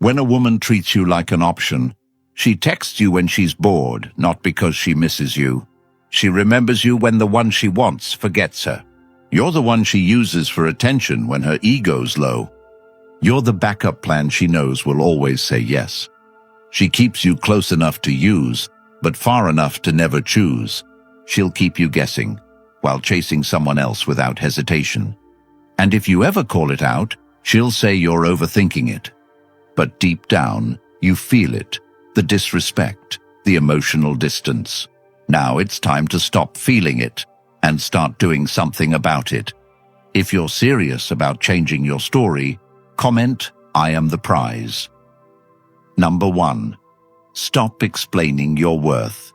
When a woman treats you like an option, she texts you when she's bored, not because she misses you. She remembers you when the one she wants forgets her. You're the one she uses for attention when her ego's low. You're the backup plan she knows will always say yes. She keeps you close enough to use, but far enough to never choose. She'll keep you guessing, while chasing someone else without hesitation. And if you ever call it out, she'll say you're overthinking it. But deep down, you feel it, the disrespect, the emotional distance. Now it's time to stop feeling it and start doing something about it. If you're serious about changing your story, comment, "I am the prize." Number 1. Stop explaining your worth.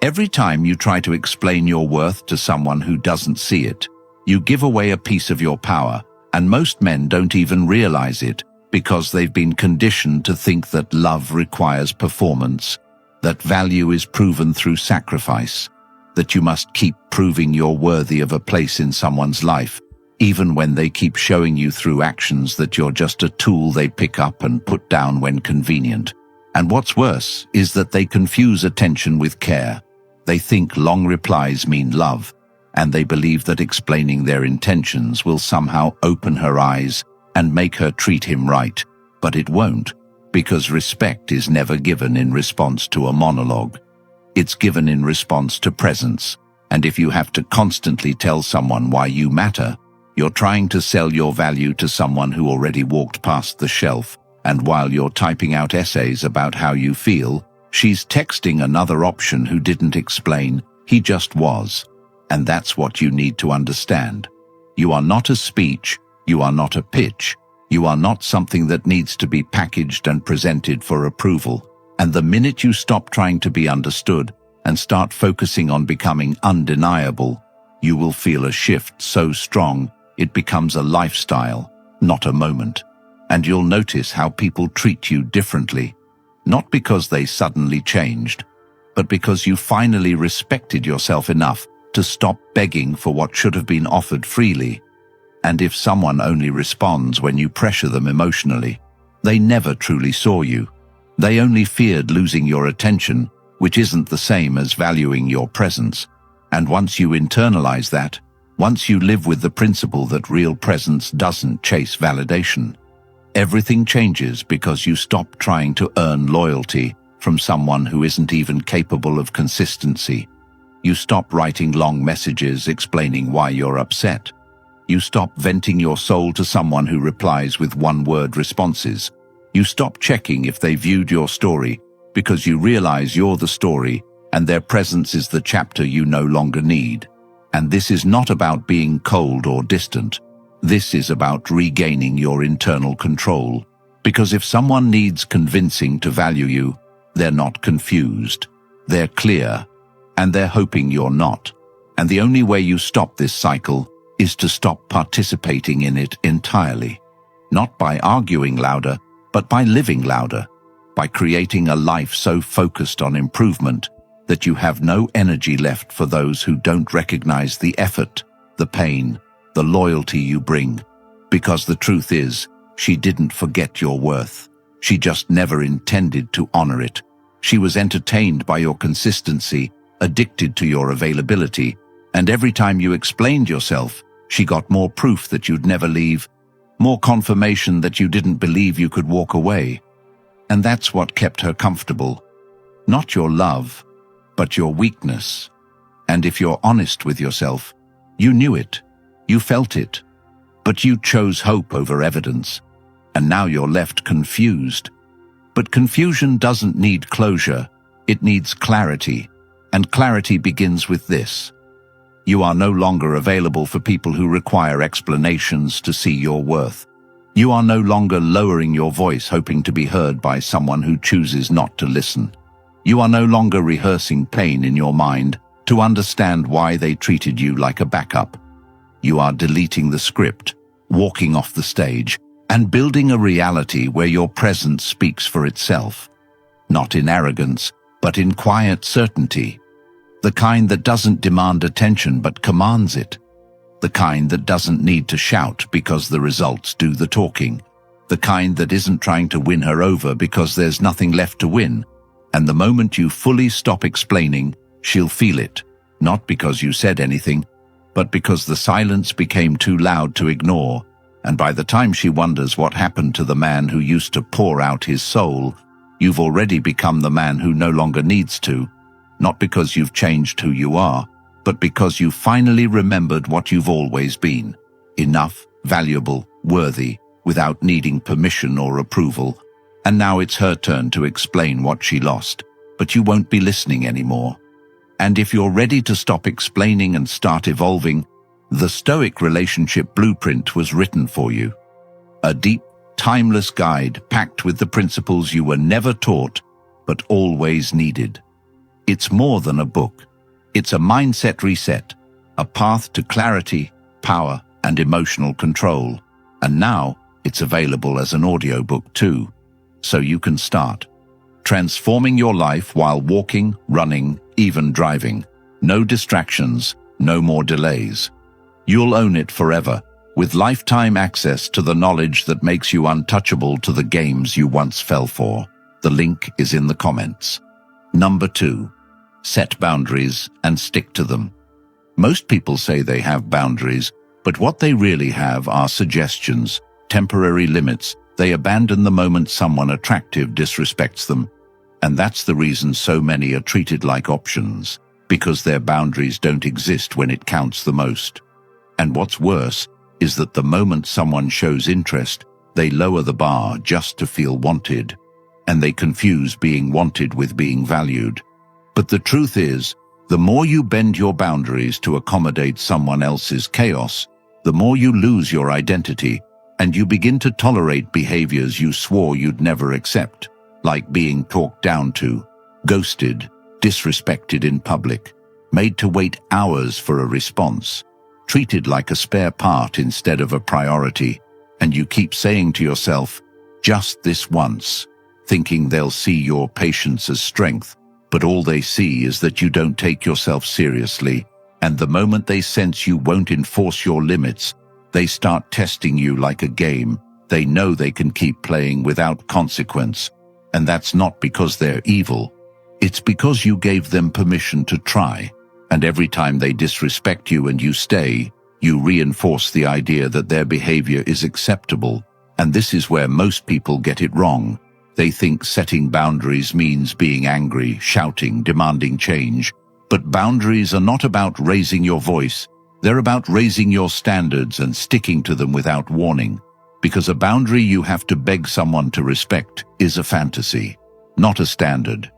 Every time you try to explain your worth to someone who doesn't see it, you give away a piece of your power, and most men don't even realize it because they've been conditioned to think that love requires performance, that value is proven through sacrifice, that you must keep proving you're worthy of a place in someone's life, even when they keep showing you through actions that you're just a tool they pick up and put down when convenient. And what's worse is that they confuse attention with care. They think long replies mean love, and they believe that explaining their intentions will somehow open her eyes and make her treat him right. But it won't, because respect is never given in response to a monologue. It's given in response to presence. And if you have to constantly tell someone why you matter, you're trying to sell your value to someone who already walked past the shelf. And while you're typing out essays about how you feel, she's texting another option who didn't explain, he just was. And that's what you need to understand. You are not a speech, you are not a pitch, you are not something that needs to be packaged and presented for approval. And the minute you stop trying to be understood and start focusing on becoming undeniable, you will feel a shift so strong it becomes a lifestyle, not a moment. And you'll notice how people treat you differently, not because they suddenly changed, but because you finally respected yourself enough to stop begging for what should have been offered freely. And if someone only responds when you pressure them emotionally, they never truly saw you. They only feared losing your attention, which isn't the same as valuing your presence. And once you internalize that, once you live with the principle that real presence doesn't chase validation, everything changes because you stop trying to earn loyalty from someone who isn't even capable of consistency. You stop writing long messages explaining why you're upset. You stop venting your soul to someone who replies with one-word responses. You stop checking if they viewed your story because you realize you're the story and their presence is the chapter you no longer need. And this is not about being cold or distant. This is about regaining your internal control. Because if someone needs convincing to value you, they're not confused. They're clear, and they're hoping you're not. And the only way you stop this cycle is to stop participating in it entirely. Not by arguing louder, but by living louder. By creating a life so focused on improvement that you have no energy left for those who don't recognize the effort, the pain, the loyalty you bring. Because the truth is, she didn't forget your worth. She just never intended to honor it. She was entertained by your consistency, addicted to your availability, and every time you explained yourself, she got more proof that you'd never leave, more confirmation that you didn't believe you could walk away. And that's what kept her comfortable. Not your love, but your weakness. And if you're honest with yourself, you knew it. You felt it, but you chose hope over evidence, and now you're left confused. But confusion doesn't need closure, it needs clarity, and clarity begins with this. You are no longer available for people who require explanations to see your worth. You are no longer lowering your voice hoping to be heard by someone who chooses not to listen. You are no longer rehearsing pain in your mind to understand why they treated you like a backup. You are deleting the script, walking off the stage, and building a reality where your presence speaks for itself. Not in arrogance, but in quiet certainty. The kind that doesn't demand attention but commands it. The kind that doesn't need to shout because the results do the talking. the kind that isn't trying to win her over because there's nothing left to win. And the moment you fully stop explaining, she'll feel it, not because you said anything, but because the silence became too loud to ignore. And by the time she wonders what happened to the man who used to pour out his soul, you've already become the man who no longer needs to, not because you've changed who you are, but because you finally remembered what you've always been: enough, valuable, worthy, without needing permission or approval. And now it's her turn to explain what she lost, but you won't be listening anymore. And if you're ready to stop explaining and start evolving, the Stoic relationship blueprint was written for you. A deep, timeless guide packed with the principles you were never taught, but always needed. It's more than a book. It's a mindset reset, a path to clarity, power, and emotional control. And now it's available as an audiobook too, so you can start transforming your life while walking, running, even driving. No distractions, no more delays. You'll own it forever, with lifetime access to the knowledge that makes you untouchable to the games you once fell for. The link is in the comments. Number 2. Set boundaries and stick to them. Most people say they have boundaries, but what they really have are suggestions, temporary limits. They abandon the moment someone attractive disrespects them. And that's the reason so many are treated like options, because their boundaries don't exist when it counts the most. And what's worse is that the moment someone shows interest, they lower the bar just to feel wanted. And they confuse being wanted with being valued. But the truth is, the more you bend your boundaries to accommodate someone else's chaos, the more you lose your identity, and you begin to tolerate behaviors you swore you'd never accept, like being talked down to, ghosted, disrespected in public, made to wait hours for a response, treated like a spare part instead of a priority. And you keep saying to yourself, just this once, thinking they'll see your patience as strength, but all they see is that you don't take yourself seriously. And the moment they sense you won't enforce your limits, they start testing you like a game. They know they can keep playing without consequence. And that's not because they're evil. It's because you gave them permission to try. And every time they disrespect you and you stay, you reinforce the idea that their behavior is acceptable. And this is where most people get it wrong. They think setting boundaries means being angry, shouting, demanding change. But boundaries are not about raising your voice. They're about raising your standards and sticking to them without warning. Because a boundary you have to beg someone to respect is a fantasy, not a standard.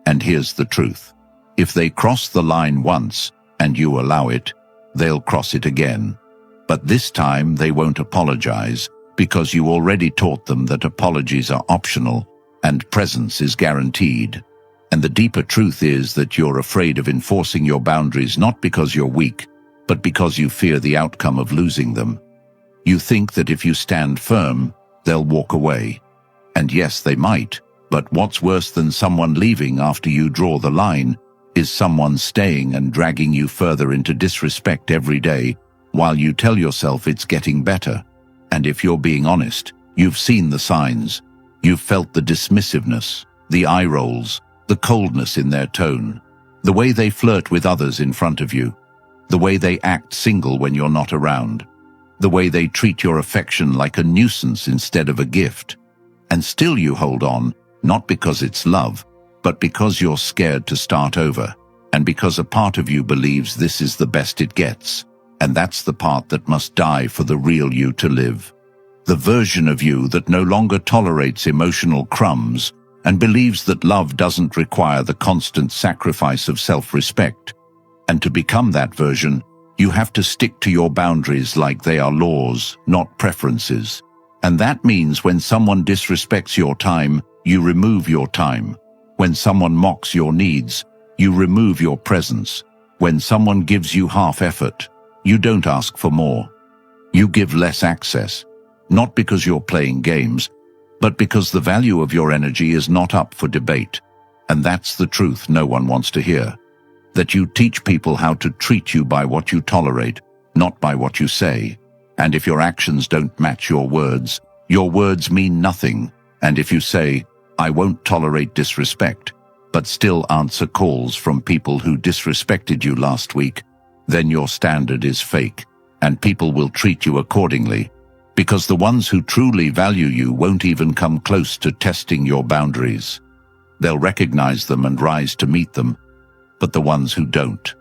And here's the truth. If they cross the line once, and you allow it, they'll cross it again. But this time they won't apologize, because you already taught them that apologies are optional, and presence is guaranteed. And the deeper truth is that you're afraid of enforcing your boundaries not because you're weak, but because you fear the outcome of losing them. You think that if you stand firm, they'll walk away. And yes, they might, but what's worse than someone leaving after you draw the line is someone staying and dragging you further into disrespect every day while you tell yourself it's getting better. And if you're being honest, you've seen the signs. You've felt the dismissiveness, the eye rolls, the coldness in their tone, the way they flirt with others in front of you, the way they act single when you're not around, the way they treat your affection like a nuisance instead of a gift. And still you hold on, not because it's love, but because you're scared to start over, and because a part of you believes this is the best it gets. And that's the part that must die for the real you to live. The version of you that no longer tolerates emotional crumbs and believes that love doesn't require the constant sacrifice of self-respect. And to become that version, you have to stick to your boundaries like they are laws, not preferences. And that means when someone disrespects your time, you remove your time. When someone mocks your needs, you remove your presence. When someone gives you half effort, you don't ask for more. You give less access, not because you're playing games, but because the value of your energy is not up for debate. And that's the truth no one wants to hear. That you teach people how to treat you by what you tolerate, not by what you say. And if your actions don't match your words, Your words mean nothing, and if you say, "I won't tolerate disrespect," but still answer calls from people who disrespected you last week, then your standard is fake, and people will treat you accordingly, because the ones who truly value you won't even come close to testing your boundaries. They'll recognize them and rise to meet them, but the ones who don't,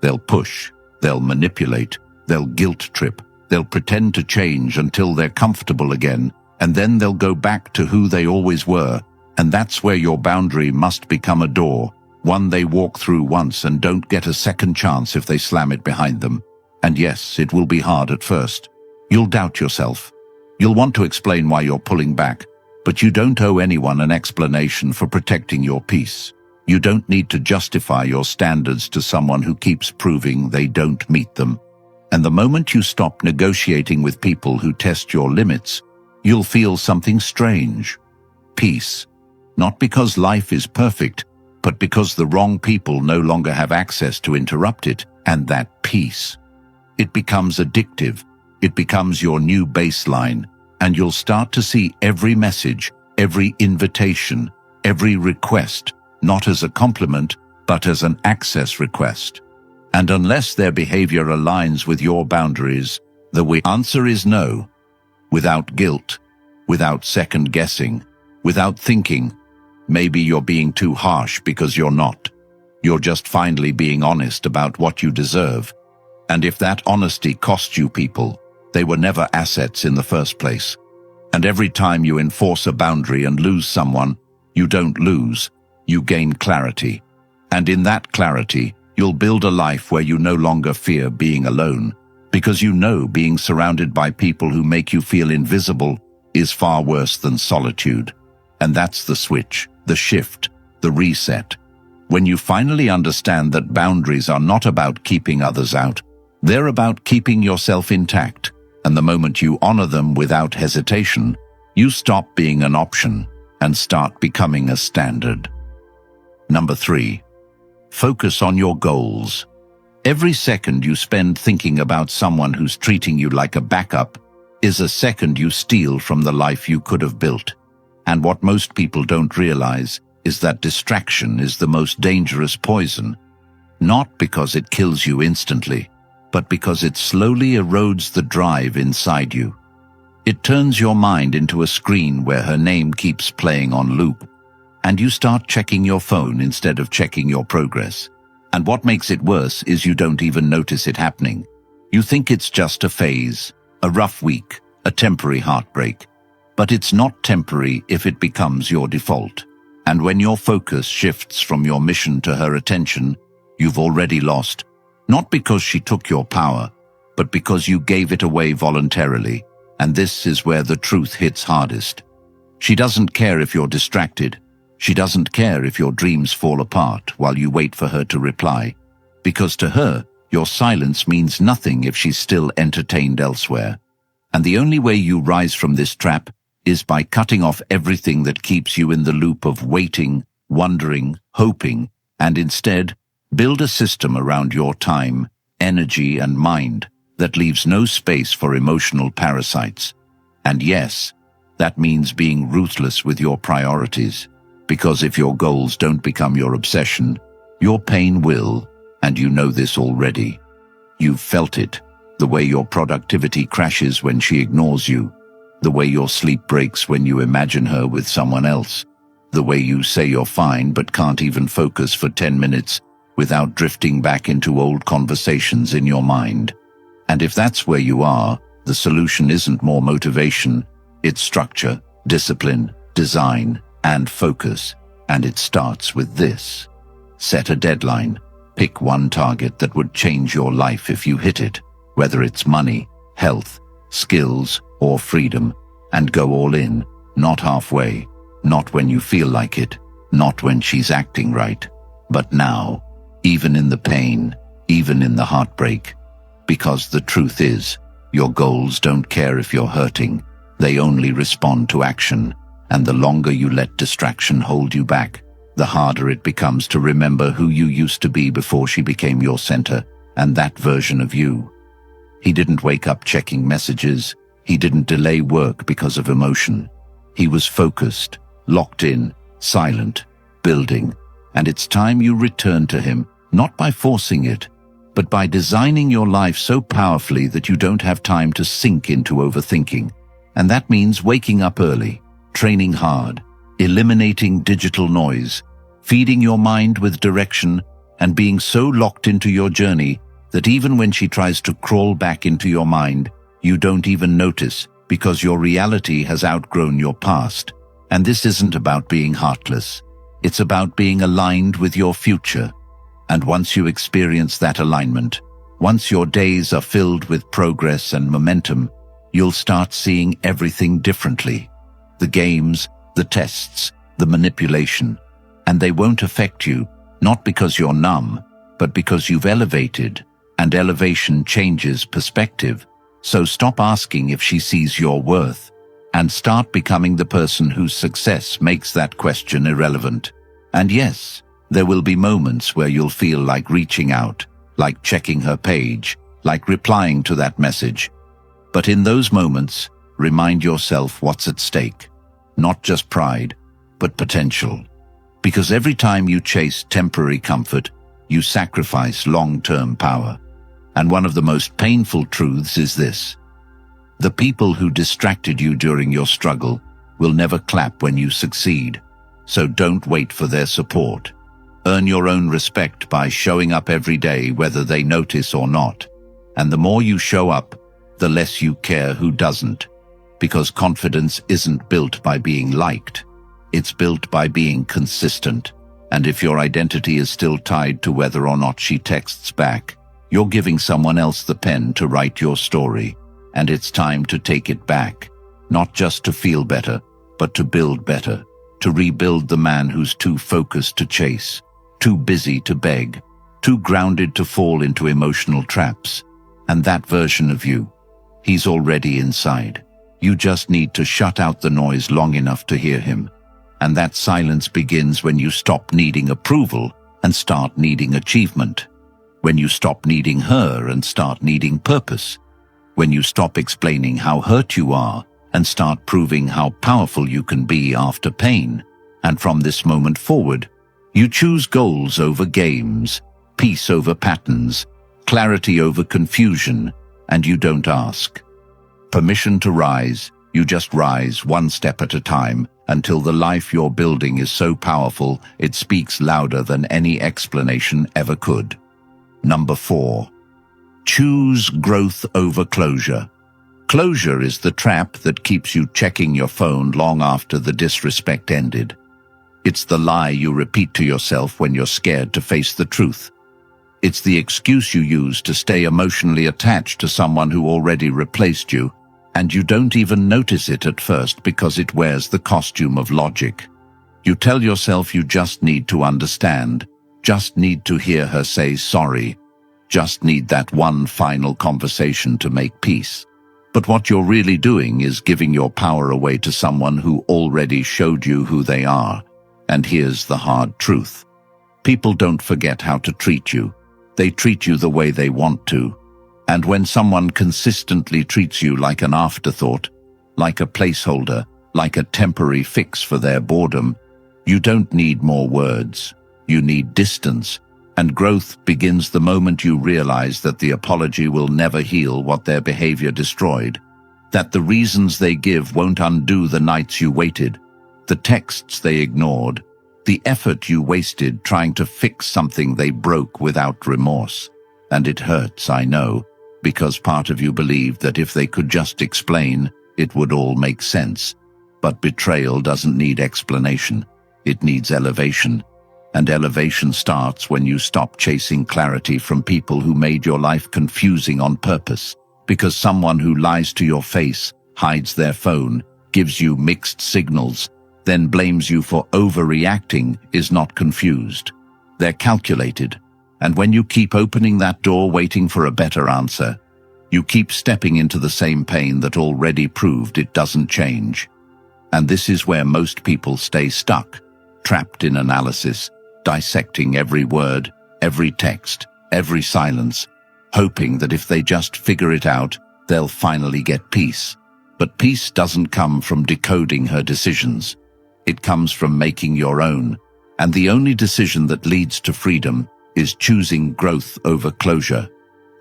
they'll push, they'll manipulate, they'll guilt trip, they'll pretend to change until they're comfortable again, and then they'll go back to who they always were, and that's where your boundary must become a door, one they walk through once and don't get a second chance if they slam it behind them. And yes, it will be hard at first. You'll doubt yourself. You'll want to explain why you're pulling back, but you don't owe anyone an explanation for protecting your peace. You don't need to justify your standards to someone who keeps proving they don't meet them. And the moment you stop negotiating with people who test your limits, you'll feel something strange. Peace. Not because life is perfect, but because the wrong people no longer have access to interrupt it, and that peace. It becomes addictive. It becomes your new baseline, and you'll start to see every message, every invitation, every request, not as a compliment, but as an access request. And unless their behavior aligns with your boundaries, the answer is no. Without guilt, without second guessing, without thinking, maybe you're being too harsh because you're not. You're just finally being honest about what you deserve. And if that honesty costs you people, they were never assets in the first place. And every time you enforce a boundary and lose someone, you don't lose, you gain clarity. And in that clarity, you'll build a life where you no longer fear being alone, because you know being surrounded by people who make you feel invisible is far worse than solitude. And that's the switch, the shift, the reset. When you finally understand that boundaries are not about keeping others out, they're about keeping yourself intact. And the moment you honor them without hesitation, you stop being an option and start becoming a standard. Number 3. Focus on your goals. Every second you spend thinking about someone who's treating you like a backup is a second you steal from the life you could have built. And what most people don't realize is that distraction is the most dangerous poison, not because it kills you instantly, but because it slowly erodes the drive inside you. It turns your mind into a screen where her name keeps playing on loop, and you start checking your phone instead of checking your progress. And what makes it worse is you don't even notice it happening. You think it's just a phase, a rough week, a temporary heartbreak. But it's not temporary if it becomes your default. And when your focus shifts from your mission to her attention, you've already lost. Not because she took your power, but because you gave it away voluntarily. And this is where the truth hits hardest. She doesn't care if you're distracted. She doesn't care if your dreams fall apart while you wait for her to reply. Because to her, your silence means nothing if she's still entertained elsewhere. And the only way you rise from this trap is by cutting off everything that keeps you in the loop of waiting, wondering, hoping, and instead build a system around your time, energy, and mind that leaves no space for emotional parasites. And yes, that means being ruthless with your priorities, because if your goals don't become your obsession, your pain will, and you know this already. You've felt it, the way your productivity crashes when she ignores you, the way your sleep breaks when you imagine her with someone else, the way you say you're fine but can't even focus for 10 minutes without drifting back into old conversations in your mind. And if that's where you are, the solution isn't more motivation, it's structure, discipline, design, and focus. And it starts with this. Set a deadline. Pick one target that would change your life if you hit it, whether it's money, health, skills, or freedom, and go all in, not halfway, not when you feel like it, not when she's acting right, but now, even in the pain, even in the heartbreak. Because the truth is, your goals don't care if you're hurting, they only respond to action, and the longer you let distraction hold you back, the harder it becomes to remember who you used to be before she became your center, and that version of you. He didn't wake up checking messages. He didn't delay work because of emotion. He was focused, locked in, silent, building. And it's time you return to him, not by forcing it, but by designing your life so powerfully that you don't have time to sink into overthinking. And that means waking up early, training hard, eliminating digital noise, feeding your mind with direction, and being so locked into your journey that even when she tries to crawl back into your mind, you don't even notice because your reality has outgrown your past. And this isn't about being heartless. It's about being aligned with your future. And once you experience that alignment, once your days are filled with progress and momentum, you'll start seeing everything differently. The games, the tests, the manipulation. And they won't affect you, not because you're numb, but because you've elevated, and elevation changes perspective. So stop asking if she sees your worth, and start becoming the person whose success makes that question irrelevant. And yes, there will be moments where you'll feel like reaching out, like checking her page, like replying to that message. But in those moments, remind yourself what's at stake. Not just pride, but potential. Because every time you chase temporary comfort, you sacrifice long-term power. And one of the most painful truths is this: the people who distracted you during your struggle will never clap when you succeed. So don't wait for their support. Earn your own respect by showing up every day, whether they notice or not. And the more you show up, the less you care who doesn't. Because confidence isn't built by being liked. It's built by being consistent. And if your identity is still tied to whether or not she texts back, you're giving someone else the pen to write your story. And it's time to take it back. Not just to feel better, but to build better. To rebuild the man who's too focused to chase, too busy to beg, too grounded to fall into emotional traps. And that version of you, he's already inside. You just need to shut out the noise long enough to hear him. And that silence begins when you stop needing approval and start needing achievement. When you stop needing her and start needing purpose. When you stop explaining how hurt you are and start proving how powerful you can be after pain. And from this moment forward, you choose goals over games, peace over patterns, clarity over confusion, and you don't ask permission to rise. You just rise one step at a time until the life you're building is so powerful it speaks louder than any explanation ever could. Number 4. Choose growth over closure. Closure is the trap that keeps you checking your phone long after the disrespect ended. It's the lie you repeat to yourself when you're scared to face the truth. It's the excuse you use to stay emotionally attached to someone who already replaced you, and you don't even notice it at first because it wears the costume of logic. You tell yourself you just need to understand, just need to hear her say sorry, just need that one final conversation to make peace. But what you're really doing is giving your power away to someone who already showed you who they are. And here's the hard truth. People don't forget how to treat you. They treat you the way they want to. And when someone consistently treats you like an afterthought, like a placeholder, like a temporary fix for their boredom, you don't need more words. You need distance. And growth begins the moment you realize that the apology will never heal what their behavior destroyed, that the reasons they give won't undo the nights you waited, the texts they ignored, the effort you wasted trying to fix something they broke without remorse. And it hurts, I know, because part of you believed that if they could just explain, it would all make sense. But betrayal doesn't need explanation. It needs elevation. And elevation starts when you stop chasing clarity from people who made your life confusing on purpose. Because someone who lies to your face, hides their phone, gives you mixed signals, then blames you for overreacting is not confused. They're calculated. And when you keep opening that door waiting for a better answer, you keep stepping into the same pain that already proved it doesn't change. And this is where most people stay stuck, trapped in analysis, dissecting every word, every text, every silence, hoping that if they just figure it out, they'll finally get peace. But peace doesn't come from decoding her decisions. It comes from making your own. And the only decision that leads to freedom is choosing growth over closure.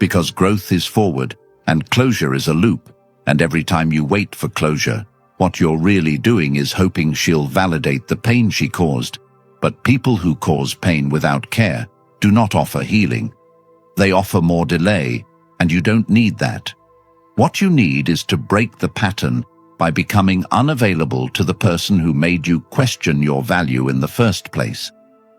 Because growth is forward and closure is a loop. And every time you wait for closure, what you're really doing is hoping she'll validate the pain she caused. But people who cause pain without care do not offer healing. They offer more delay, and you don't need that. What you need is to break the pattern by becoming unavailable to the person who made you question your value in the first place.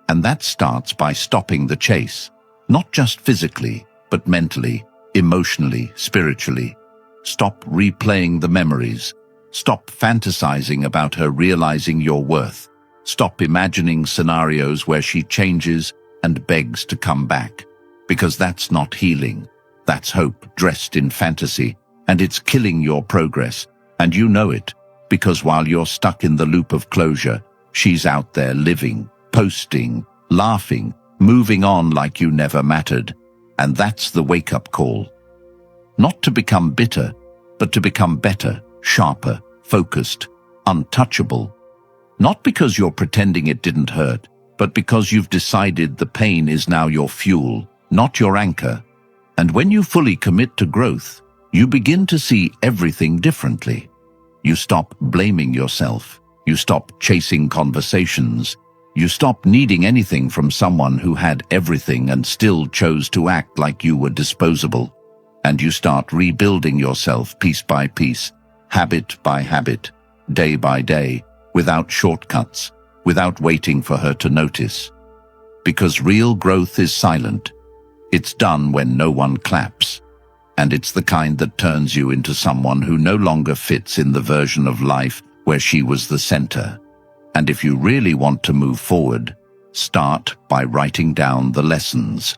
And that starts by stopping the chase, not just physically, but mentally, emotionally, spiritually. Stop replaying the memories. Stop fantasizing about her realizing your worth. Stop imagining scenarios where she changes and begs to come back. Because that's not healing. That's hope dressed in fantasy, and it's killing your progress. And you know it, because while you're stuck in the loop of closure, she's out there living, posting, laughing, moving on like you never mattered. And that's the wake-up call. Not to become bitter, but to become better, sharper, focused, untouchable. Not because you're pretending it didn't hurt, but because you've decided the pain is now your fuel, not your anchor. And when you fully commit to growth, you begin to see everything differently. You stop blaming yourself. You stop chasing conversations. You stop needing anything from someone who had everything and still chose to act like you were disposable. And you start rebuilding yourself piece by piece, habit by habit, day by day, without shortcuts, without waiting for her to notice. Because real growth is silent. It's done when no one claps. And it's the kind that turns you into someone who no longer fits in the version of life where she was the center. And if you really want to move forward, start by writing down the lessons.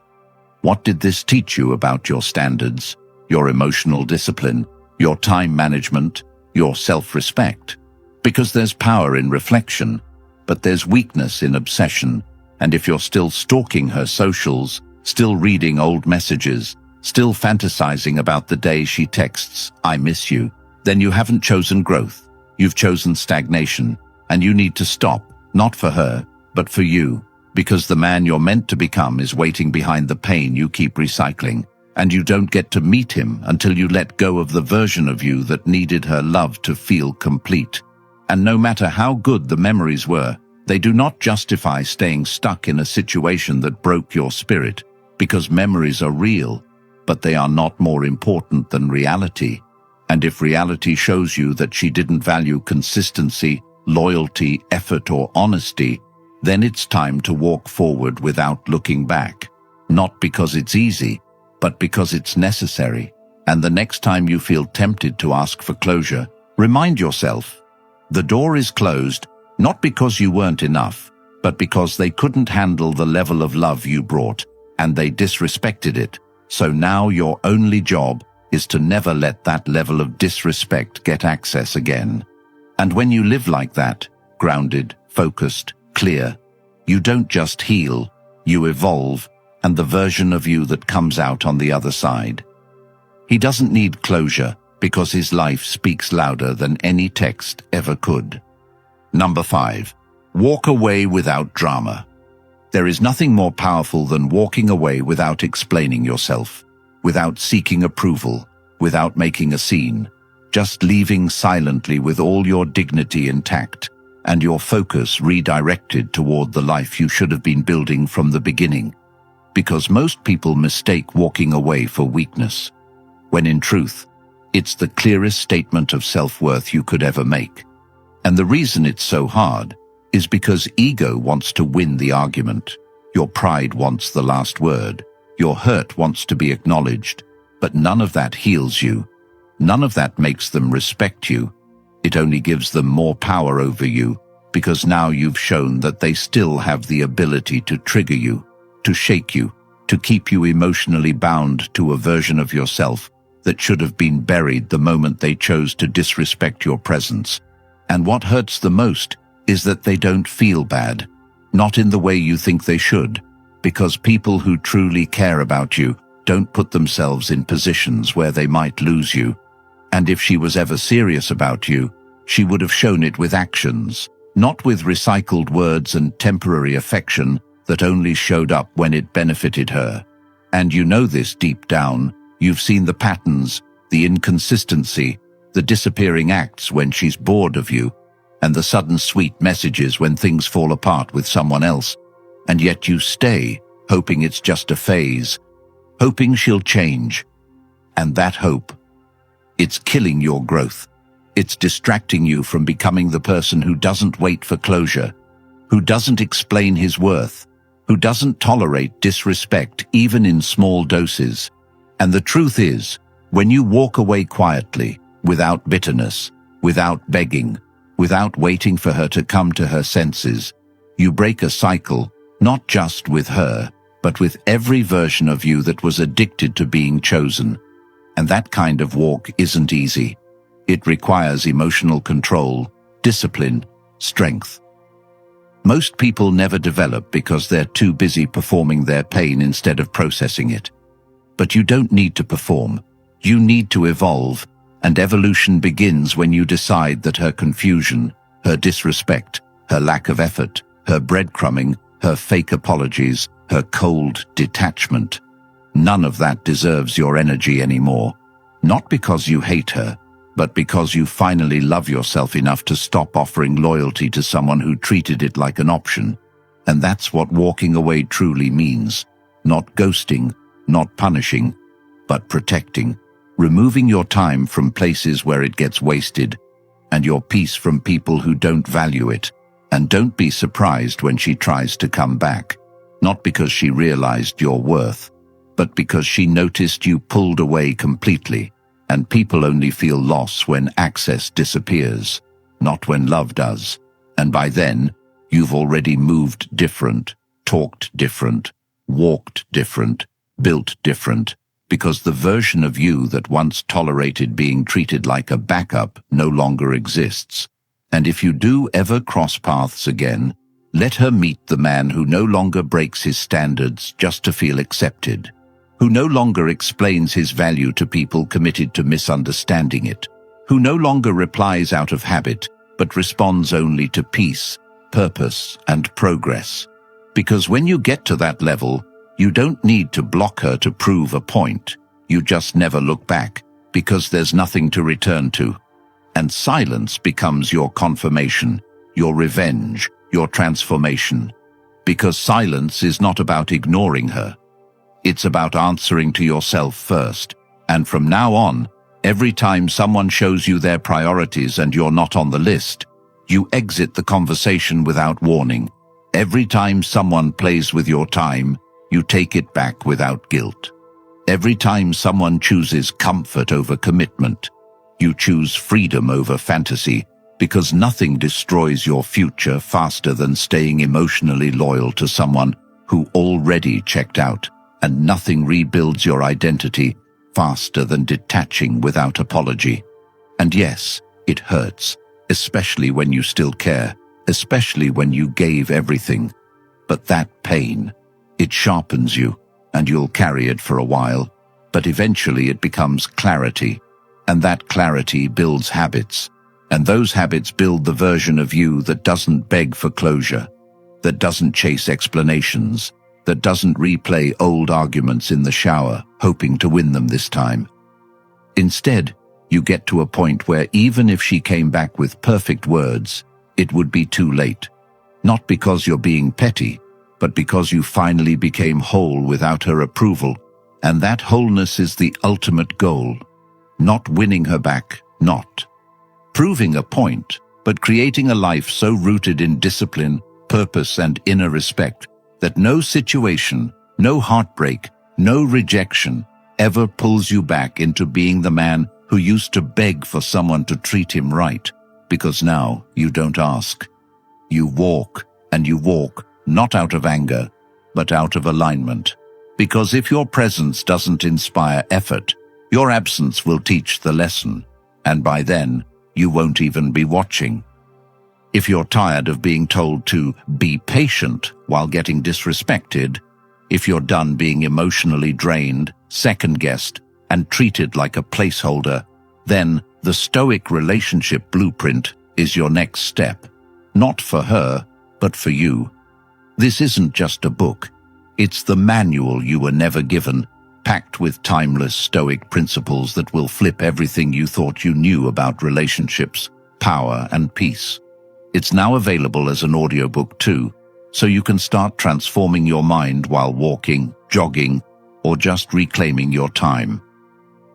What did this teach you about your standards, your emotional discipline, your time management, your self-respect? Because there's power in reflection, but there's weakness in obsession. And if you're still stalking her socials, still reading old messages, still fantasizing about the day she texts, "I miss you," then you haven't chosen growth. You've chosen stagnation, and you need to stop, not for her, but for you, because the man you're meant to become is waiting behind the pain you keep recycling, and you don't get to meet him until you let go of the version of you that needed her love to feel complete. And no matter how good the memories were, they do not justify staying stuck in a situation that broke your spirit, because memories are real, but they are not more important than reality. And if reality shows you that she didn't value consistency, loyalty, effort, or honesty, then it's time to walk forward without looking back. Not because it's easy, but because it's necessary. And the next time you feel tempted to ask for closure, remind yourself, the door is closed, not because you weren't enough, but because they couldn't handle the level of love you brought, and they disrespected it. So now your only job is to never let that level of disrespect get access again. And when you live like that, grounded, focused, clear, you don't just heal, you evolve, and the version of you that comes out on the other side. He doesn't need closure because his life speaks louder than any text ever could. Number 5. Walk away without drama. There is nothing more powerful than walking away without explaining yourself, without seeking approval, without making a scene, just leaving silently with all your dignity intact and your focus redirected toward the life you should have been building from the beginning. Because most people mistake walking away for weakness, when in truth, it's the clearest statement of self-worth you could ever make. And the reason it's so hard is because ego wants to win the argument. Your pride wants the last word. Your hurt wants to be acknowledged. But none of that heals you. None of that makes them respect you. It only gives them more power over you, because now you've shown that they still have the ability to trigger you, to shake you, to keep you emotionally bound to a version of yourself that should have been buried the moment they chose to disrespect your presence. And what hurts the most is that they don't feel bad, not in the way you think they should, because people who truly care about you don't put themselves in positions where they might lose you. And if she was ever serious about you, she would have shown it with actions, not with recycled words and temporary affection that only showed up when it benefited her. And you know this deep down. You've seen the patterns, the inconsistency, the disappearing acts when she's bored of you, and the sudden sweet messages when things fall apart with someone else. And yet you stay, hoping it's just a phase, hoping she'll change. And that hope, it's killing your growth. It's distracting you from becoming the person who doesn't wait for closure, who doesn't explain his worth, who doesn't tolerate disrespect even in small doses. And the truth is, when you walk away quietly, without bitterness, without begging, without waiting for her to come to her senses, you break a cycle, not just with her, but with every version of you that was addicted to being chosen. And that kind of walk isn't easy. It requires emotional control, discipline, strength. Most people never develop because they're too busy performing their pain instead of processing it. But you don't need to perform. You need to evolve, and evolution begins when you decide that her confusion, her disrespect, her lack of effort, her breadcrumbing, her fake apologies, her cold detachment, none of that deserves your energy anymore. Not because you hate her, but because you finally love yourself enough to stop offering loyalty to someone who treated it like an option. And that's what walking away truly means. Not ghosting, not punishing, but protecting. Removing your time from places where it gets wasted, and your peace from people who don't value it. And don't be surprised when she tries to come back. Not because she realized your worth, but because she noticed you pulled away completely. And people only feel loss when access disappears, not when love does. And by then, you've already moved different, talked different, walked different, built different, because the version of you that once tolerated being treated like a backup no longer exists. And if you do ever cross paths again, let her meet the man who no longer breaks his standards just to feel accepted, who no longer explains his value to people committed to misunderstanding it, who no longer replies out of habit, but responds only to peace, purpose, and progress. Because when you get to that level, you don't need to block her to prove a point. You just never look back, because there's nothing to return to. And silence becomes your confirmation, your revenge, your transformation. Because silence is not about ignoring her. It's about answering to yourself first. And from now on, every time someone shows you their priorities and you're not on the list, you exit the conversation without warning. Every time someone plays with your time, you take it back without guilt. Every time someone chooses comfort over commitment, you choose freedom over fantasy, because nothing destroys your future faster than staying emotionally loyal to someone who already checked out, and nothing rebuilds your identity faster than detaching without apology. And yes, it hurts, especially when you still care, especially when you gave everything. But that pain, it sharpens you, and you'll carry it for a while, but eventually it becomes clarity, and that clarity builds habits, and those habits build the version of you that doesn't beg for closure, that doesn't chase explanations, that doesn't replay old arguments in the shower, hoping to win them this time. Instead, you get to a point where even if she came back with perfect words, it would be too late. Not because you're being petty, but because you finally became whole without her approval, and that wholeness is the ultimate goal. Not winning her back, not proving a point, but creating a life so rooted in discipline, purpose, and inner respect that no situation, no heartbreak, no rejection ever pulls you back into being the man who used to beg for someone to treat him right, because now you don't ask. You walk, and you walk, not out of anger, but out of alignment. Because if your presence doesn't inspire effort, your absence will teach the lesson, and by then, you won't even be watching. If you're tired of being told to be patient while getting disrespected, if you're done being emotionally drained, second-guessed, and treated like a placeholder, then the Stoic relationship blueprint is your next step. Not for her, but for you. This isn't just a book. It's the manual you were never given, packed with timeless Stoic principles that will flip everything you thought you knew about relationships, power, and peace. It's now available as an audiobook too, so you can start transforming your mind while walking, jogging, or just reclaiming your time.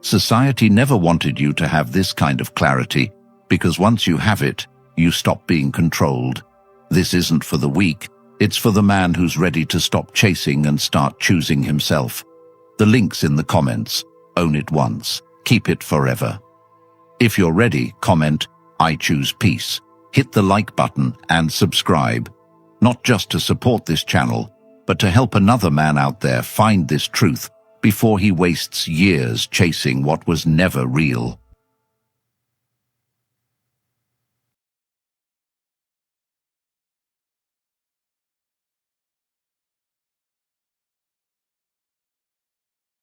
Society never wanted you to have this kind of clarity, because once you have it, you stop being controlled. This isn't for the weak, it's for the man who's ready to stop chasing and start choosing himself. The link's in the comments. Own it once. Keep it forever. If you're ready, comment, "I choose peace." Hit the like button and subscribe. Not just to support this channel, but to help another man out there find this truth before he wastes years chasing what was never real.